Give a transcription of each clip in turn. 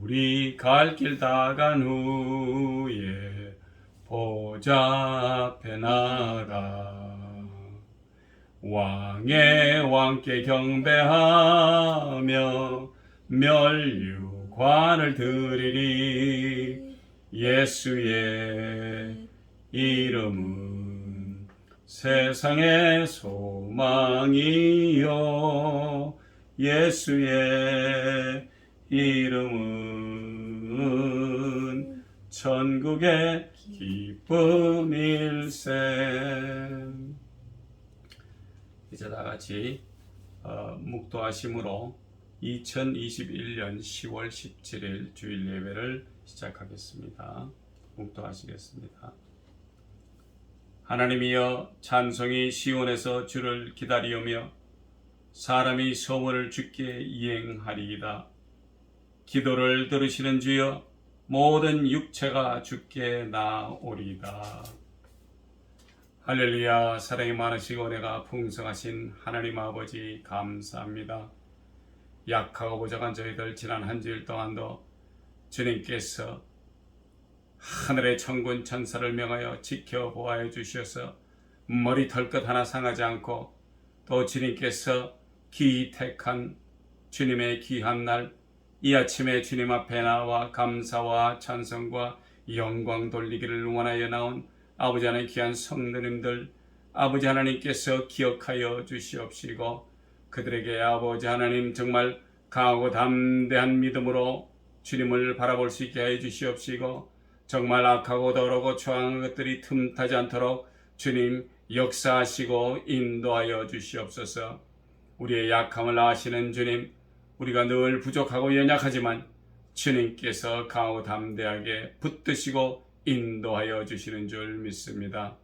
우리 갈 길 다 간 후에 보좌 앞에 나가 왕의 왕께 경배하며 면류관을 드리리. 예수의 이름은 세상의 소망이요 예수의 이름은 천국의 기쁨일세. 이제 다같이 묵도하심으로 2021년 10월 17일 주일 예배를 시작하겠습니다. 묵도하시겠습니다. 하나님이여, 찬송이 시온에서 주를 기다리오며 사람이 소원을 주께 이행하리이다. 기도를 들으시는 주여, 모든 육체가 주께 나오리이다. 할렐루야. 사랑이 많으시고 은혜가 풍성하신 하나님 아버지 감사합니다. 약하고 부족한 저희들 지난 한 주일 동안도 주님께서 하늘의 천군 천사를 명하여 지켜보아해 주셔서 머리털 것 하나 상하지 않고, 또 주님께서 기택한 주님의 귀한 날 이 아침에 주님 앞에 나와 감사와 찬송과 영광 돌리기를 원하여 나온 아버지 하나님 귀한 성도님들, 아버지 하나님께서 기억하여 주시옵시고, 그들에게 아버지 하나님 정말 강하고 담대한 믿음으로 주님을 바라볼 수 있게 해 주시옵시고, 정말 악하고 더러고 초항한 것들이 틈타지 않도록 주님 역사하시고 인도하여 주시옵소서. 우리의 약함을 아시는 주님, 우리가 늘 부족하고 연약하지만 주님께서 강하고 담대하게 붙드시고 인도하여 주시는 줄 믿습니다.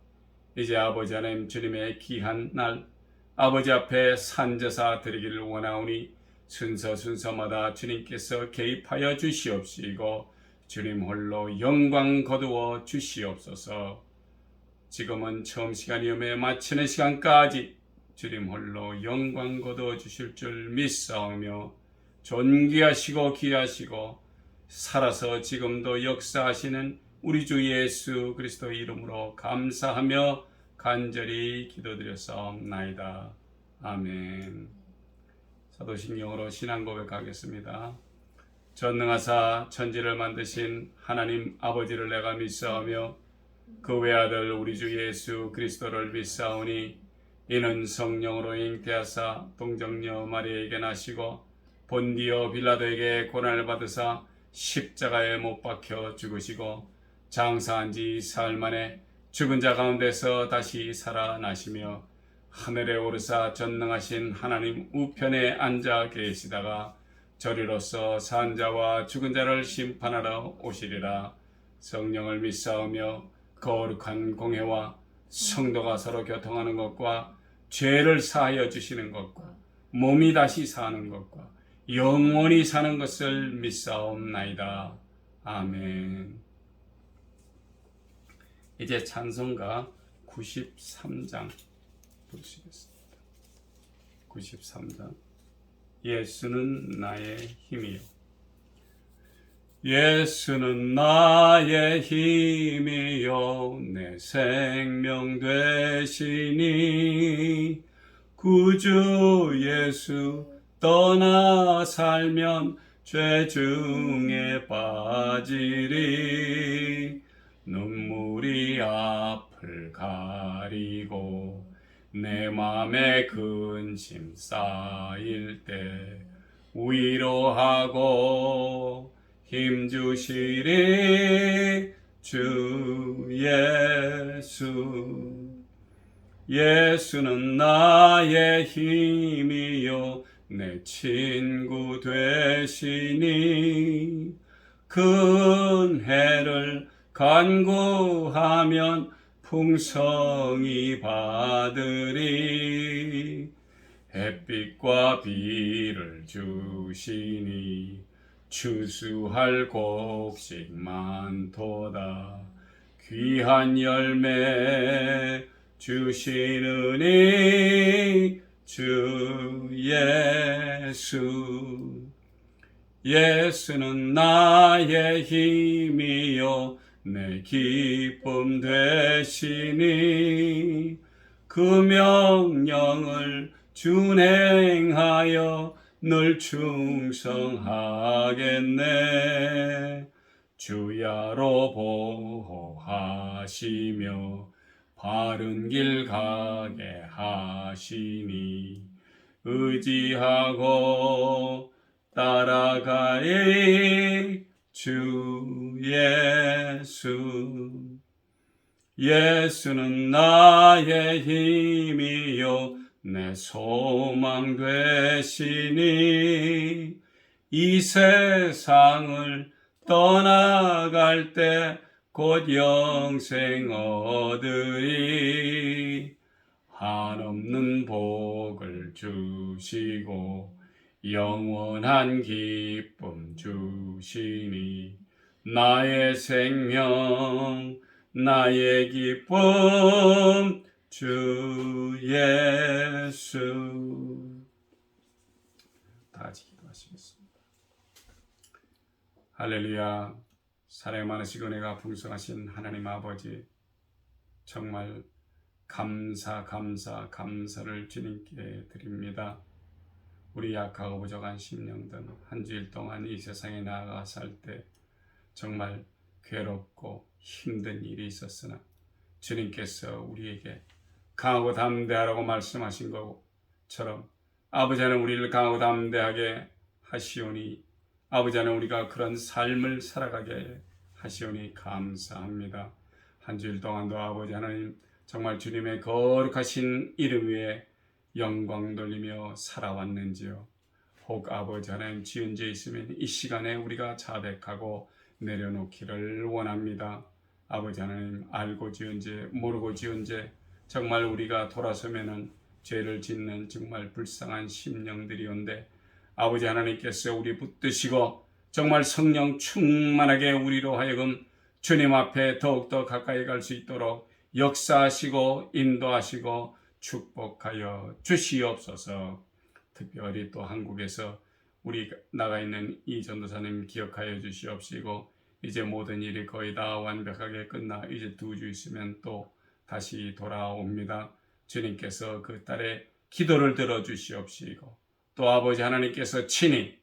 이제 아버지 하나님 주님의 귀한 날 아버지 앞에 산제사 드리기를 원하오니 순서마다 주님께서 개입하여 주시옵시고 주님 홀로 영광 거두어 주시옵소서. 지금은 처음 시간이오매 마치는 시간까지 주님 홀로 영광 거두어 주실 줄 믿사오며, 존귀하시고 귀하시고 살아서 지금도 역사하시는 우리 주 예수 그리스도 이름으로 감사하며 간절히 기도드렸사옵나이다. 아멘. 사도신경으로 신앙 고백하겠습니다. 전능하사 천지를 만드신 하나님 아버지를 내가 믿사오며 그 외아들 우리 주 예수 그리스도를 믿사오니, 이는 성령으로 잉태하사 동정녀 마리아에게 나시고 본디오 빌라도에게 고난을 받으사 십자가에 못 박혀 죽으시고 장사한 지 사흘 만에 죽은 자 가운데서 다시 살아나시며 하늘에 오르사 전능하신 하나님 우편에 앉아 계시다가 저리로서 산 자와 죽은 자를 심판하러 오시리라. 성령을 믿사오며 거룩한 공회와 성도가 서로 교통하는 것과 죄를 사하여 주시는 것과 몸이 다시 사는 것과 영원히 사는 것을 믿사옵나이다. 아멘. 이제 찬송가 93장 보시겠습니다. 93장. 예수는 나의 힘이요. 예수는 나의 힘이요 내 생명 되시니, 구주 예수 떠나 살면 죄 중에 빠지리. 눈물이 앞을 가리고 내 맘에 근심 쌓일 때 위로하고 힘주시리 주 예수. 예수는 나의 힘이요 내 친구 되시니, 큰 해를 간구하면 풍성히 받으리. 햇빛과 비를 주시니 추수할 곡식 많도다. 귀한 열매 주시느니 주 예수. 예수는 나의 힘이요 내 기쁨 되시니 그 명령을 준행하여 늘 충성하겠네. 주야로 보호하시며 바른 길 가게 하시니 의지하고 따라가리 주 예수. 예수는 나의 힘이요 내 소망 되시니 이 세상을 떠나갈 때 곧 영생 얻으리. 한없는 복을 주시고 영원한 기쁨 주시니 나의 생명 나의 기쁨 주 예수. 다 같이 기도하시겠습니다. 할렐루야. 사랑이 많으시고 은혜가 풍성하신 하나님 아버지, 정말 감사를 주님께 드립니다. 우리 약하고 부족한 심령들 한 주일 동안 이 세상에 나아가 살 때 정말 괴롭고 힘든 일이 있었으나 주님께서 우리에게 강하고 담대하라고 말씀하신 것처럼 아버지 하나님 우리를 강하고 담대하게 하시오니 아버지 하나님 우리가 그런 삶을 살아가게 하시오니 감사합니다. 한 주일 동안도 아버지 하나님 정말 주님의 거룩하신 이름 위에 영광 돌리며 살아왔는지요. 혹 아버지 하나님 지은 죄 있으면 이 시간에 우리가 자백하고 내려놓기를 원합니다. 아버지 하나님 알고 지은 죄 모르고 지은 죄 정말 우리가 돌아서면은 죄를 짓는 정말 불쌍한 심령들이온데 아버지 하나님께서 우리 붙드시고 정말 성령 충만하게 우리로 하여금 주님 앞에 더욱더 가까이 갈 수 있도록 역사하시고 인도하시고 축복하여 주시옵소서. 특별히 또 한국에서 우리 나가 있는 이 전도사님 기억하여 주시옵시고 이제 모든 일이 거의 다 완벽하게 끝나 이제 2주 있으면 또 다시 돌아옵니다. 주님께서 그 딸의 기도를 들어주시옵시고 또 아버지 하나님께서 친히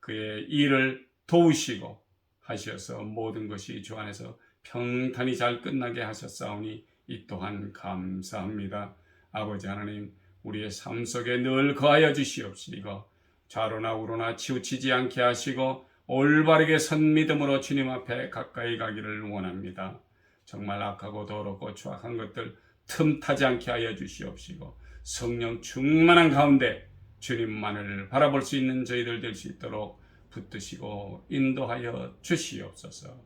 그의 일을 도우시고 하셔서 모든 것이 주 안에서 평탄히 잘 끝나게 하셨사오니 이 또한 감사합니다. 아버지 하나님 우리의 삶 속에 늘 거하여 주시옵시고 좌로나 우로나 치우치지 않게 하시고 올바르게 선 믿음으로 주님 앞에 가까이 가기를 원합니다. 정말 악하고 더럽고 추악한 것들 틈타지 않게 하여 주시옵시고 성령 충만한 가운데 주님만을 바라볼 수 있는 저희들 될 수 있도록 붙드시고 인도하여 주시옵소서.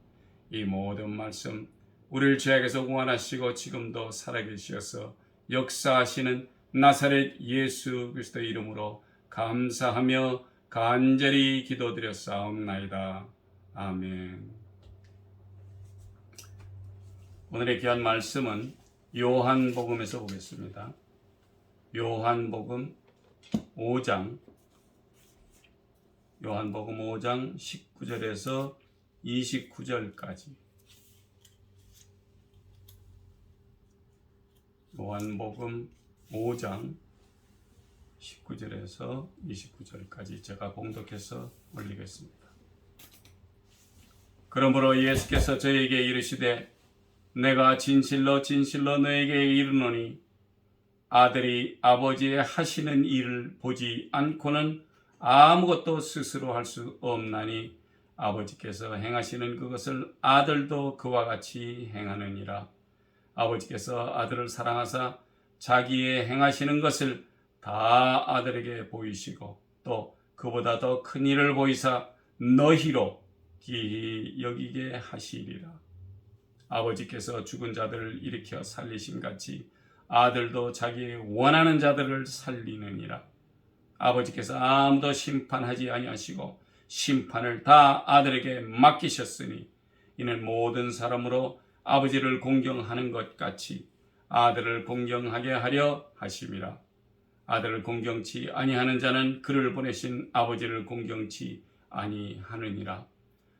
이 모든 말씀 우리를 죄악에서 구원하시고 지금도 살아계시어서 역사하시는 나사렛 예수 그리스도의 이름으로 감사하며 간절히 기도드렸사옵나이다. 아멘. 오늘의 귀한 말씀은 요한복음에서 보겠습니다. 요한복음 5장 19절에서 29절까지. 요한복음 5장 19절에서 29절까지 제가 봉독해서 올리겠습니다. 그러므로 예수께서 저에게 이르시되 내가 진실로 너에게 이르노니 아들이 아버지의 하시는 일을 보지 않고는 아무것도 스스로 할 수 없나니 아버지께서 행하시는 그것을 아들도 그와 같이 행하느니라. 아버지께서 아들을 사랑하사 자기의 행하시는 것을 다 아들에게 보이시고 또 그보다 더 큰 일을 보이사 너희로 기히 여기게 하시리라. 아버지께서 죽은 자들을 일으켜 살리신 같이 아들도 자기 원하는 자들을 살리느니라. 아버지께서 아무도 심판하지 아니하시고 심판을 다 아들에게 맡기셨으니 이는 모든 사람으로 아버지를 공경하는 것 같이 아들을 공경하게 하려 하심이라. 아들을 공경치 아니하는 자는 그를 보내신 아버지를 공경치 아니하느니라.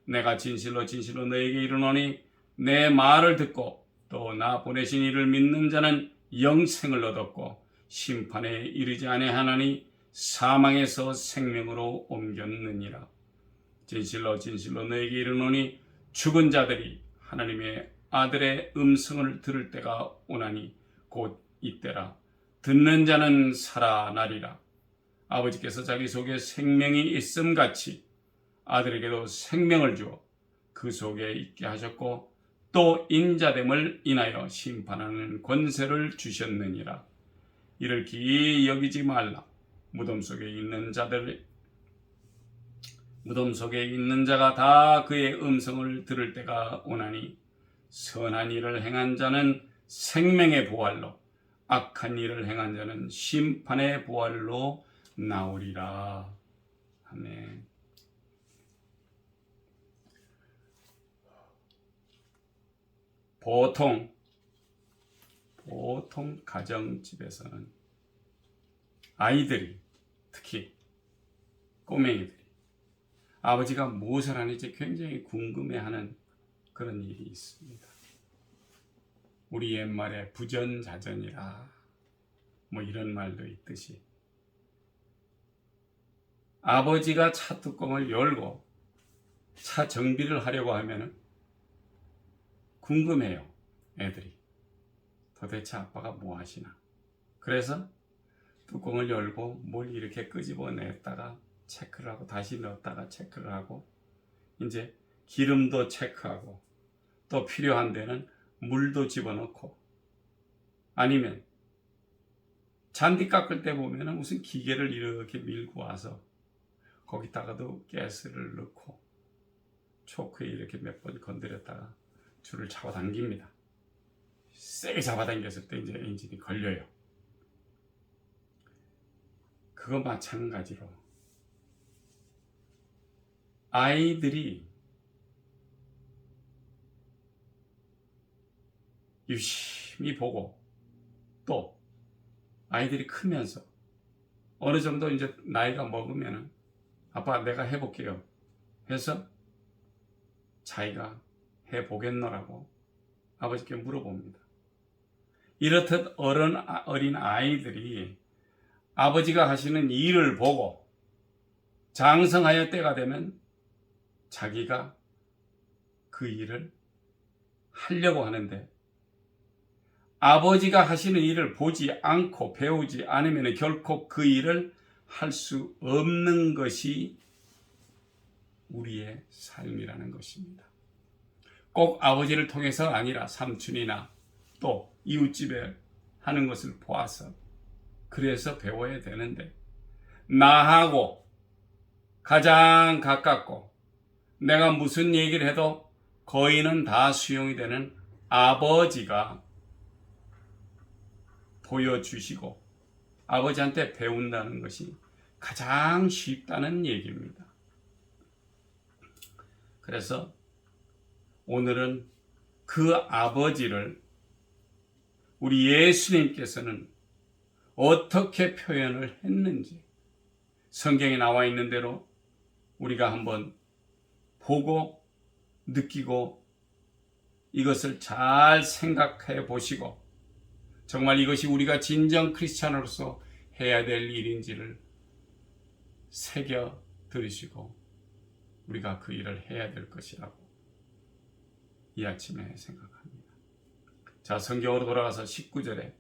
내가 진실로 진실로 너에게 이르노니 내 말을 듣고 또 나 보내신 이를 믿는 자는 영생을 얻었고 심판에 이르지 아니하나니 사망에서 생명으로 옮겼느니라. 진실로 진실로 너에게 이르노니 죽은 자들이 하나님의 아들의 음성을 들을 때가 오나니 곧 이때라. 듣는 자는 살아나리라. 아버지께서 자기 속에 생명이 있음같이 아들에게도 생명을 주어 그 속에 있게 하셨고 또 인자됨을 인하여 심판하는 권세를 주셨느니라. 이를 기이 여기지 말라. 무덤 속에 있는 자가 다 그의 음성을 들을 때가 오나니 선한 일을 행한 자는 생명의 부활로 악한 일을 행한 자는 심판의 부활로 나오리라. 아멘. 보통 가정집에서는 아이들이, 특히 꼬맹이들이 아버지가 무엇을 하는지 굉장히 궁금해하는 그런 일이 있습니다. 우리 옛말에 부전자전이라 뭐 이런 말도 있듯이 아버지가 차 뚜껑을 열고 차 정비를 하려고 하면 궁금해요. 애들이 도대체 아빠가 뭐 하시나. 그래서 뚜껑을 열고 뭘 이렇게 끄집어냈다가 체크를 하고 다시 넣었다가 체크를 하고 이제 기름도 체크하고 또 필요한 데는 물도 집어넣고 아니면 잔디 깎을 때 보면은 무슨 기계를 이렇게 밀고 와서 거기다가도 가스를 넣고 초크에 이렇게 몇 번 건드렸다가 줄을 잡아당깁니다. 세게 잡아당겼을 때 이제 엔진이 걸려요. 그거 마찬가지로 아이들이 유심히 보고 또 아이들이 크면서 어느 정도 이제 나이가 먹으면 아빠 내가 해볼게요 해서 자기가 해보겠노라고 아버지께 물어봅니다. 이렇듯 어린 아이들이 아버지가 하시는 일을 보고 장성하여 때가 되면 자기가 그 일을 하려고 하는데 아버지가 하시는 일을 보지 않고 배우지 않으면 결코 그 일을 할 수 없는 것이 우리의 삶이라는 것입니다. 꼭 아버지를 통해서 아니라 삼촌이나 또 이웃집에 하는 것을 보아서 그래서 배워야 되는데 나하고 가장 가깝고 내가 무슨 얘기를 해도 거의는 다 수용이 되는 아버지가 보여주시고 아버지한테 배운다는 것이 가장 쉽다는 얘기입니다. 그래서 오늘은 그 아버지를 우리 예수님께서는 어떻게 표현을 했는지 성경에 나와 있는 대로 우리가 한번 보고 느끼고 이것을 잘 생각해 보시고 정말 이것이 우리가 진정 크리스찬으로서 해야 될 일인지를 새겨 들으시고 우리가 그 일을 해야 될 것이라고 이 아침에 생각합니다. 자, 성경으로 돌아가서 19절에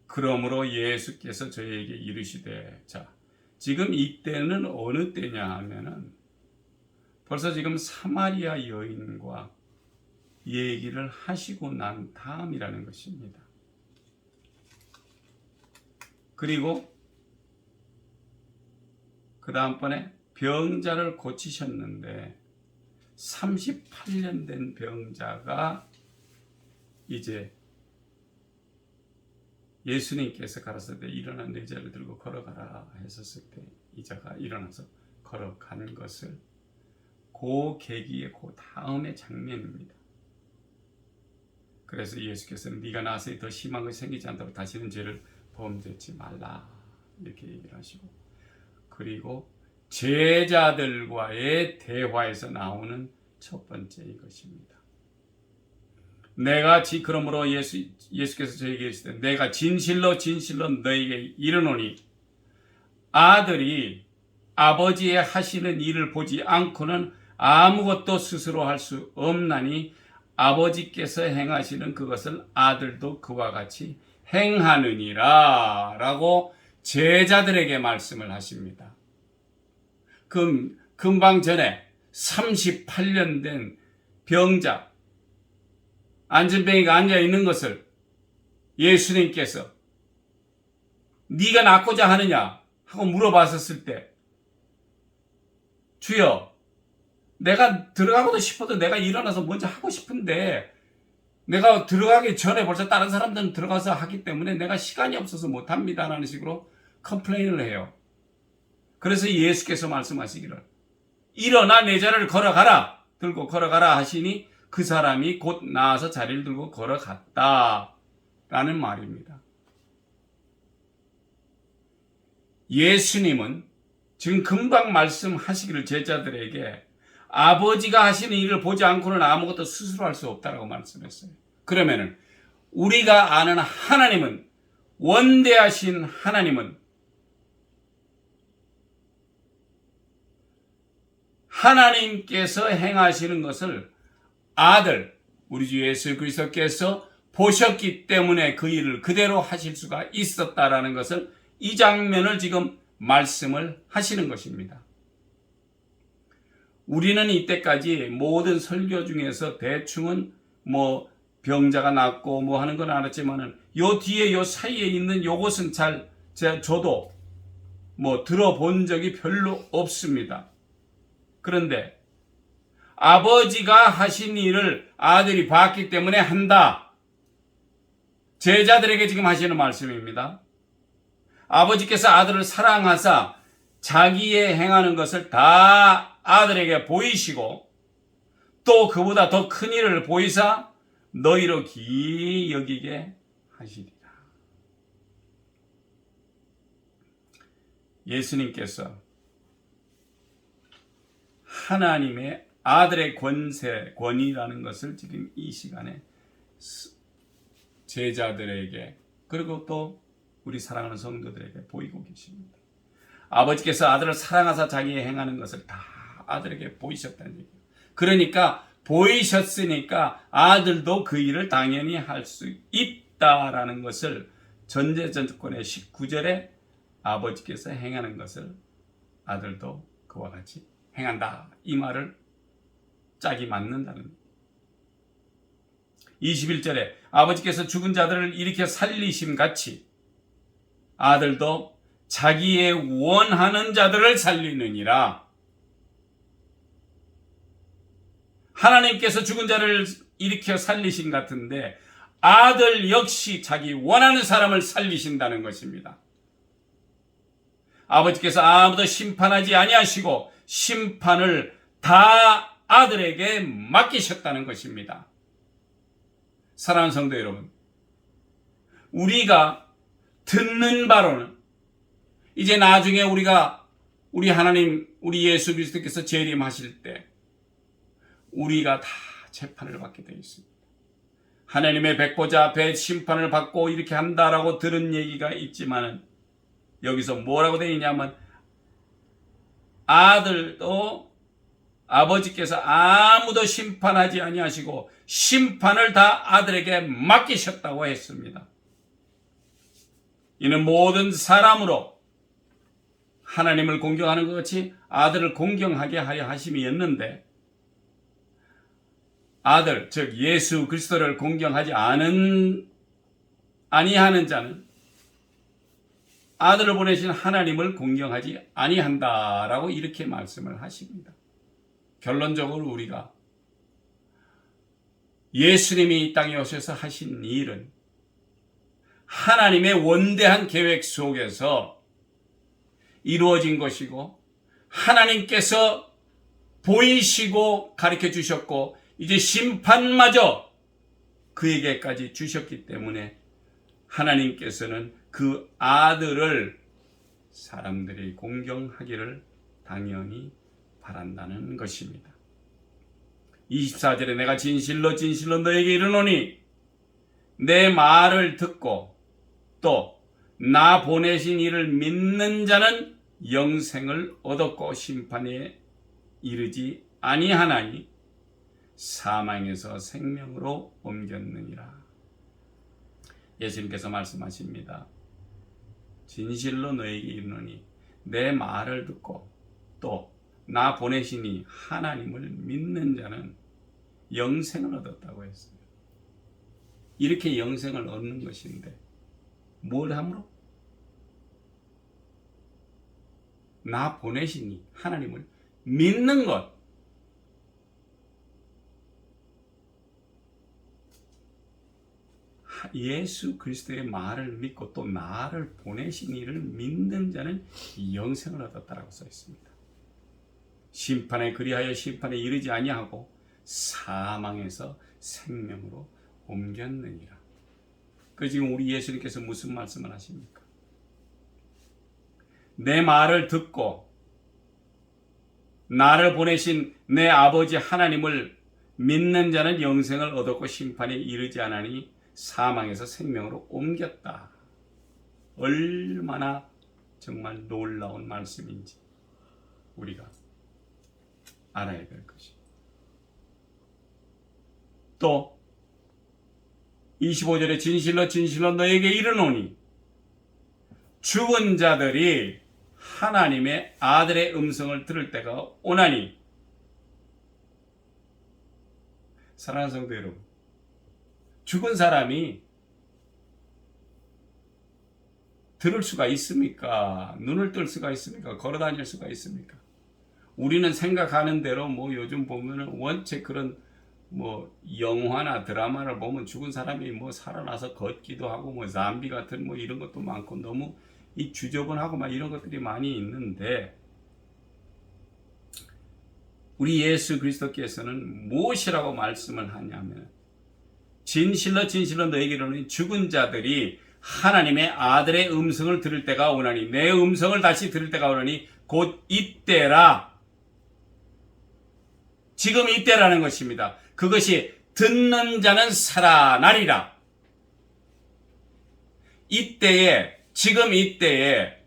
그러므로 예수께서 저희에게 이르시되, 자, 지금 이때는 어느 때냐 하면은 벌써 지금 사마리아 여인과 얘기를 하시고 난 다음이라는 것입니다. 그리고 그 다음번에 병자를 고치셨는데 38년 된 병자가 이제 예수님께서 가라사대 때 일어나 네 자를 들고 걸어가라 했었을 때 이 자가 일어나서 걸어가는 것을 그 계기의 그 다음의 장면입니다. 그래서 예수께서는 네가 나서 더 심한 것이 생기지 않도록 다시는 죄를 범죄치 말라 이렇게 얘기를 하시고 그리고 제자들과의 대화에서 나오는 첫 번째 이것입니다. 그러므로 예수께서 저에게 이르시되 내가 진실로 진실로 너에게 이르노니 아들이 아버지의 하시는 일을 보지 않고는 아무것도 스스로 할 수 없나니 아버지께서 행하시는 그것을 아들도 그와 같이 행하느니라 라고 제자들에게 말씀을 하십니다. 금방 전에 38년 된 병자 안전뱅이가 앉아있는 것을 예수님께서 네가 낫고자 하느냐 하고 물어봤었을 때 주여 내가 들어가고도 싶어도 내가 일어나서 먼저 하고 싶은데 내가 들어가기 전에 벌써 다른 사람들은 들어가서 하기 때문에 내가 시간이 없어서 못합니다 라는 식으로 컴플레인을 해요. 그래서 예수께서 말씀하시기를 일어나 내 자리를 걸어가라 들고 걸어가라 하시니 그 사람이 곧 나와서 자리를 들고 걸어갔다 라는 말입니다. 예수님은 지금 금방 말씀하시기를 제자들에게 아버지가 하시는 일을 보지 않고는 아무것도 스스로 할 수 없다라고 말씀했어요. 그러면은 우리가 아는 하나님은 원대하신 하나님은 하나님께서 행하시는 것을 아들 우리 주 예수 그리스도께서 보셨기 때문에 그 일을 그대로 하실 수가 있었다라는 것을 이 장면을 지금 말씀을 하시는 것입니다. 우리는 이때까지 모든 설교 중에서 대충은 병자가 낫고 하는 건 알았지만은 요 뒤에 요 사이에 있는 요것은 저도 들어본 적이 별로 없습니다. 그런데 아버지가 하신 일을 아들이 봤기 때문에 한다. 제자들에게 지금 하시는 말씀입니다. 아버지께서 아들을 사랑하사 자기의 행하는 것을 다 아들에게 보이시고 또 그보다 더 큰 일을 보이사 너희로 기이 여기게 하시리라. 예수님께서 하나님의 아들의 권위라는 것을 지금 이 시간에 제자들에게 그리고 또 우리 사랑하는 성도들에게 보이고 계십니다. 아버지께서 아들을 사랑하사 자기의 행하는 것을 다 아들에게 보이셨다는 얘기예요. 그러니까 보이셨으니까 아들도 그 일을 당연히 할 수 있다라는 것을 전제전권의 19절에 아버지께서 행하는 것을 아들도 그와 같이 행한다. 이 말을 짝이 맞는다는 21절에 아버지께서 죽은 자들을 일으켜 살리심 같이 아들도 자기의 원하는 자들을 살리느니라. 하나님께서 죽은 자를 일으켜 살리신 같은데 아들 역시 자기 원하는 사람을 살리신다는 것입니다. 아버지께서 아무도 심판하지 아니하시고 심판을 다 아들에게 맡기셨다는 것입니다. 사랑하는 성도 여러분, 우리가 듣는 바로는 이제 나중에 우리 하나님, 우리 예수 그리스도께서 재림하실 때 우리가 다 재판을 받게 되어 있습니다. 하나님의 백보자 앞에 심판을 받고 이렇게 한다라고 들은 얘기가 있지만은 여기서 뭐라고 되어 있냐면 아들도 아버지께서 아무도 심판하지 아니하시고 심판을 다 아들에게 맡기셨다고 했습니다. 이는 모든 사람으로 하나님을 공경하는 것 같이 아들을 공경하게 하려 하심이었는데 아들, 즉 예수 그리스도를 공경하지 아니하는 자는 아들을 보내신 하나님을 공경하지 아니한다라고 이렇게 말씀을 하십니다. 결론적으로 우리가 예수님이 이 땅에 오셔서 하신 일은 하나님의 원대한 계획 속에서 이루어진 것이고 하나님께서 보이시고 가르쳐 주셨고 이제 심판마저 그에게까지 주셨기 때문에 하나님께서는 그 아들을 사람들이 공경하기를 당연히 바란다는 것입니다. 24절에 내가 진실로 진실로 너에게 이르노니 내 말을 듣고 또 나 보내신 이를 믿는 자는 영생을 얻었고 심판에 이르지 아니하나니 사망에서 생명으로 옮겼느니라. 예수님께서 말씀하십니다. 진실로 너에게 이르노니 내 말을 듣고 또 나 보내시니 하나님을 믿는 자는 영생을 얻었다고 했어요. 이렇게 영생을 얻는 것인데 뭘 함으로? 나 보내시니 하나님을 믿는 것. 예수 그리스도의 말을 믿고 또 나를 보내신 이를 믿는 자는 영생을 얻었다라고 써 있습니다. 심판에 그리하여 심판에 이르지 아니하고 사망에서 생명으로 옮겼느니라. 그 지금 우리 예수님께서 무슨 말씀을 하십니까? 내 말을 듣고 나를 보내신 내 아버지 하나님을 믿는 자는 영생을 얻었고 심판에 이르지 않으니 사망에서 생명으로 옮겼다. 얼마나 정말 놀라운 말씀인지 우리가 알아야 될 것입니다. 또 25절에 진실로 진실로 너에게 이르노니 죽은 자들이 하나님의 아들의 음성을 들을 때가 오나니. 사랑하는 성도 여러분, 죽은 사람이 들을 수가 있습니까? 눈을 뜰 수가 있습니까? 걸어 다닐 수가 있습니까? 우리는 생각하는 대로 요즘 보면은 원체 그런 영화나 드라마를 보면 죽은 사람이 살아나서 걷기도 하고 잠비 같은 이런 것도 많고 너무 이 주저번하고 이런 것들이 많이 있는데, 우리 예수 그리스도께서는 무엇이라고 말씀을 하냐면 진실로 진실로 너에게 이르노니 죽은 자들이 하나님의 아들의 음성을 들을 때가 오나니, 내 음성을 다시 들을 때가 오나니 곧 이때라. 지금 이때라는 것입니다. 그것이 듣는 자는 살아나리라. 이때에, 지금 이때에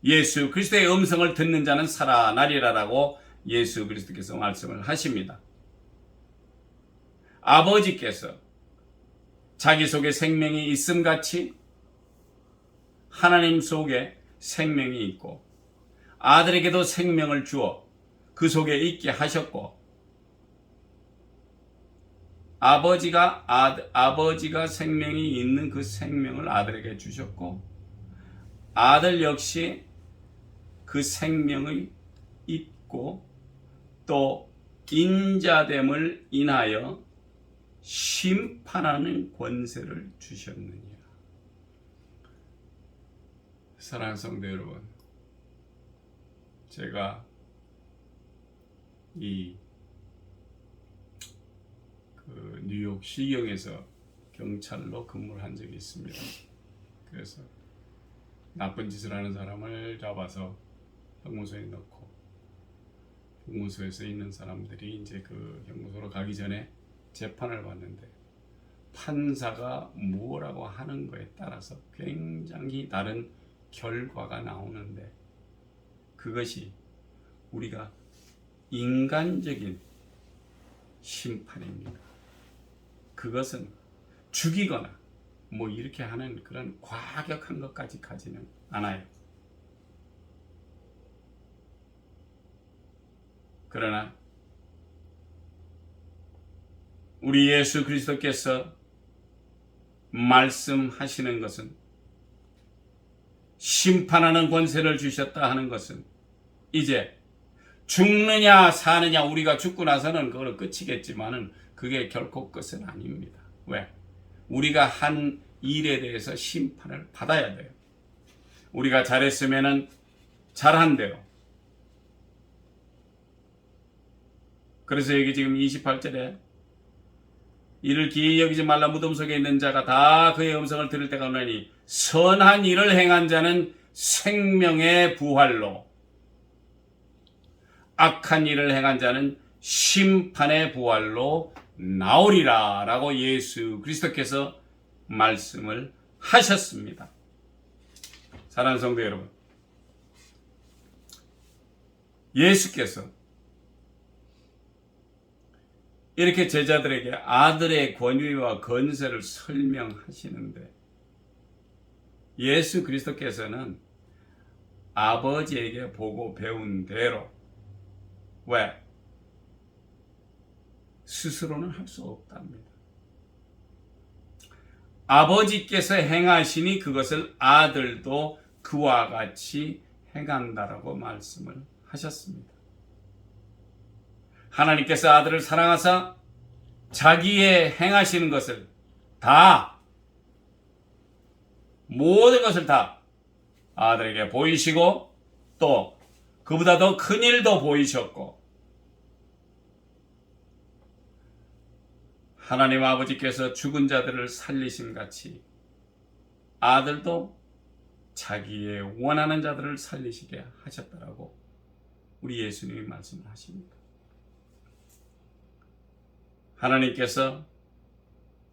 예수 그리스도의 음성을 듣는 자는 살아나리라라고 예수 그리스도께서 말씀을 하십니다. 아버지께서 자기 속에 생명이 있음같이 하나님 속에 생명이 있고 아들에게도 생명을 주어 그 속에 있게 하셨고, 아버지가 생명이 있는 그 생명을 아들에게 주셨고, 아들 역시 그 생명이 있고 또 인자됨을 인하여 심판하는 권세를 주셨느니라. 사랑하는 성도 여러분, 제가 뉴욕 시경에서 경찰로 근무를 한 적이 있습니다. 그래서 나쁜 짓을 하는 사람을 잡아서 형무소에 넣고, 형무소에서 있는 사람들이 이제 그 형무소로 가기 전에 재판을 받는데 판사가 뭐라고 하는 거에 따라서 굉장히 다른 결과가 나오는데, 그것이 우리가 인간적인 심판입니다. 그것은 죽이거나 이렇게 하는 그런 과격한 것까지 가지는 않아요. 그러나 우리 예수 그리스도께서 말씀하시는 것은, 심판하는 권세를 주셨다 하는 것은 이제 죽느냐 사느냐, 우리가 죽고 나서는 그걸 끝이겠지만은 그게 결코 끝은 아닙니다. 왜? 우리가 한 일에 대해서 심판을 받아야 돼요. 우리가 잘했으면은 잘한 대로. 그래서 여기 지금 28절에 이를 기이 여기지 말라, 무덤 속에 있는 자가 다 그의 음성을 들을 때가 오나니 선한 일을 행한 자는 생명의 부활로 악한 일을 행한 자는 심판의 부활로 나오리라 라고 예수 그리스도께서 말씀을 하셨습니다. 사랑하는 성도 여러분, 예수께서 이렇게 제자들에게 아들의 권위와 건세를 설명하시는데 예수 그리스도께서는 아버지에게 보고 배운 대로 왜? 스스로는 할 수 없답니다. 아버지께서 행하시니 그것을 아들도 그와 같이 행한다라고 말씀을 하셨습니다. 하나님께서 아들을 사랑하사 자기의 행하시는 것을 다, 모든 것을 다 아들에게 보이시고 또 그보다 더 큰 일도 보이셨고, 하나님 아버지께서 죽은 자들을 살리심 같이 아들도 자기의 원하는 자들을 살리시게 하셨다라고 우리 예수님이 말씀을 하십니다. 하나님께서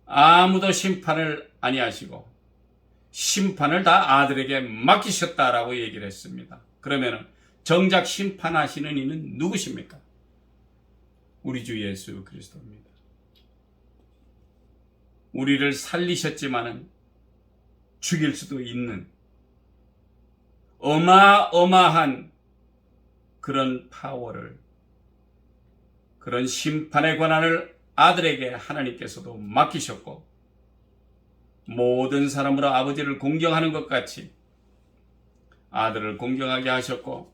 아무도 심판을 아니하시고 심판을 다 아들에게 맡기셨다라고 얘기를 했습니다. 그러면 정작 심판하시는 이는 누구십니까? 우리 주 예수 그리스도입니다. 우리를 살리셨지만은 죽일 수도 있는 어마어마한 그런 파워를, 그런 심판의 권한을 아들에게 하나님께서도 맡기셨고, 모든 사람으로 아버지를 공경하는 것 같이 아들을 공경하게 하셨고,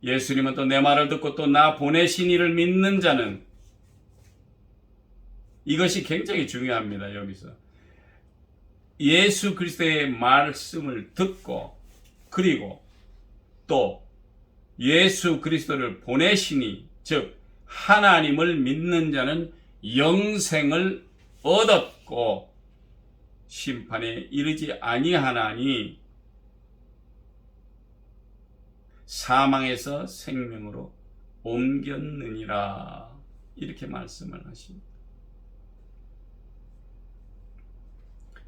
예수님은 또 내 말을 듣고 또 나 보내신 이를 믿는 자는, 이것이 굉장히 중요합니다. 여기서 예수 그리스도의 말씀을 듣고 그리고 또 예수 그리스도를 보내시니, 즉 하나님을 믿는 자는 영생을 얻었고 심판에 이르지 아니하나니 사망에서 생명으로 옮겼느니라, 이렇게 말씀을 하십니다.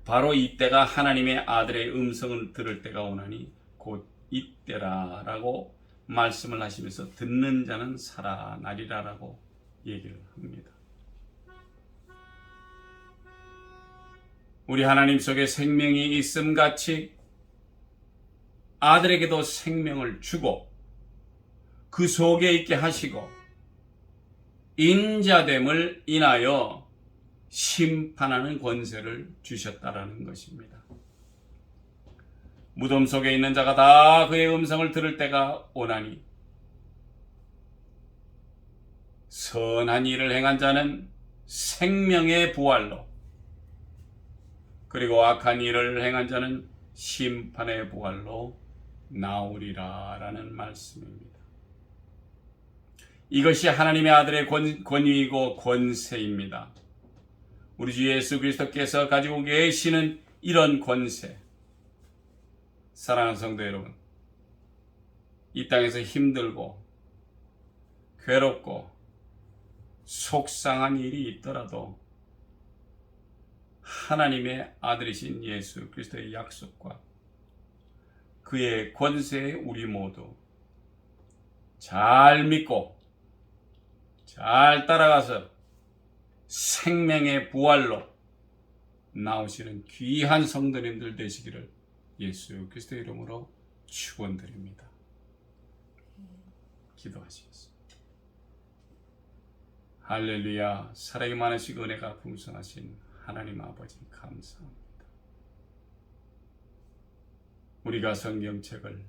바로 이때가 하나님의 아들의 음성을 들을 때가 오나니 곧 이때라 라고 말씀을 하시면서 듣는 자는 살아나리라 라고 얘기를 합니다. 우리 하나님 속에 생명이 있음같이 아들에게도 생명을 주고 그 속에 있게 하시고 인자됨을 인하여 심판하는 권세를 주셨다라는 것입니다. 무덤 속에 있는 자가 다 그의 음성을 들을 때가 오나니 선한 일을 행한 자는 생명의 부활로, 그리고 악한 일을 행한 자는 심판의 부활로 나오리라 라는 말씀입니다. 이것이 하나님의 아들의 권위이고 권세입니다. 우리 주 예수 그리스도께서 가지고 계시는 이런 권세, 사랑하는 성도 여러분, 이 땅에서 힘들고 괴롭고 속상한 일이 있더라도 하나님의 아들이신 예수 그리스도의 약속과 그의 권세에 우리 모두 잘 믿고 잘 따라가서 생명의 부활로 나오시는 귀한 성도님들 되시기를 예수 그리스도의 이름으로 축원드립니다. 기도하시겠습니다. 할렐루야. 사랑이 많으시고 은혜가 풍성하신 하나님 아버지 감사합니다. 우리가 성경책을,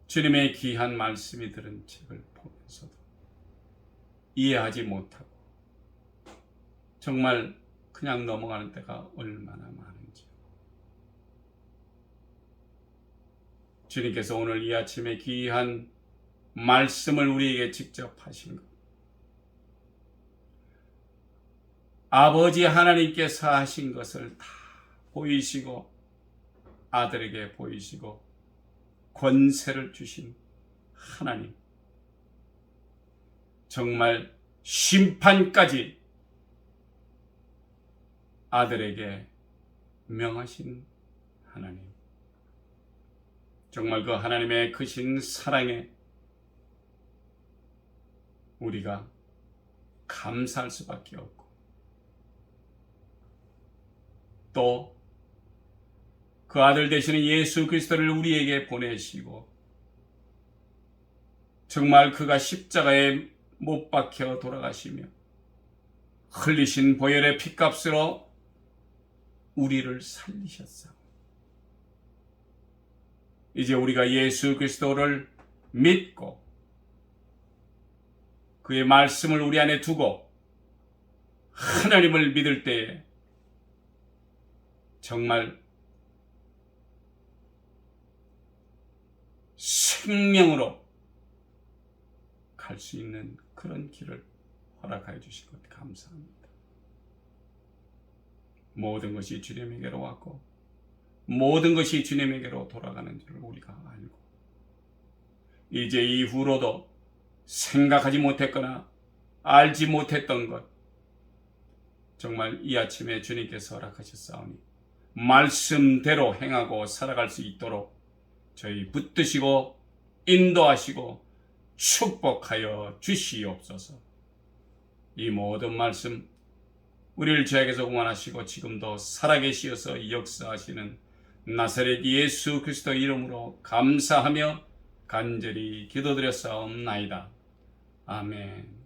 주님의 귀한 말씀이 들은 책을 보면서도 이해하지 못하고 정말 그냥 넘어가는 때가 얼마나 많은지, 주님께서 오늘 이 아침에 귀한 말씀을 우리에게 직접 하신 것, 아버지 하나님께서 하신 것을 다 보이시고 아들에게 보이시고 권세를 주신 하나님, 정말 심판까지 아들에게 명하신 하나님, 정말 그 하나님의 크신 사랑에 우리가 감사할 수밖에 없고, 또 그 아들 되시는 예수 그리스도를 우리에게 보내시고, 정말 그가 십자가에 못 박혀 돌아가시며 흘리신 보혈의 피값으로 우리를 살리셨사. 이제 우리가 예수 그리스도를 믿고 그의 말씀을 우리 안에 두고 하나님을 믿을 때에 정말 생명으로 갈 수 있는 그런 길을 허락하여 주신 것 감사합니다. 모든 것이 주님에게로 왔고 모든 것이 주님에게로 돌아가는 줄 우리가 알고, 이제 이후로도 생각하지 못했거나 알지 못했던 것, 정말 이 아침에 주님께서 허락하셨사오니 말씀대로 행하고 살아갈 수 있도록 저희 붙드시고 인도하시고 축복하여 주시옵소서. 이 모든 말씀 우리를 죄악에서 구원하시고 지금도 살아계시어서 역사하시는 나사렛 예수 그리스도 이름으로 감사하며 간절히 기도드렸사옵나이다. 아멘.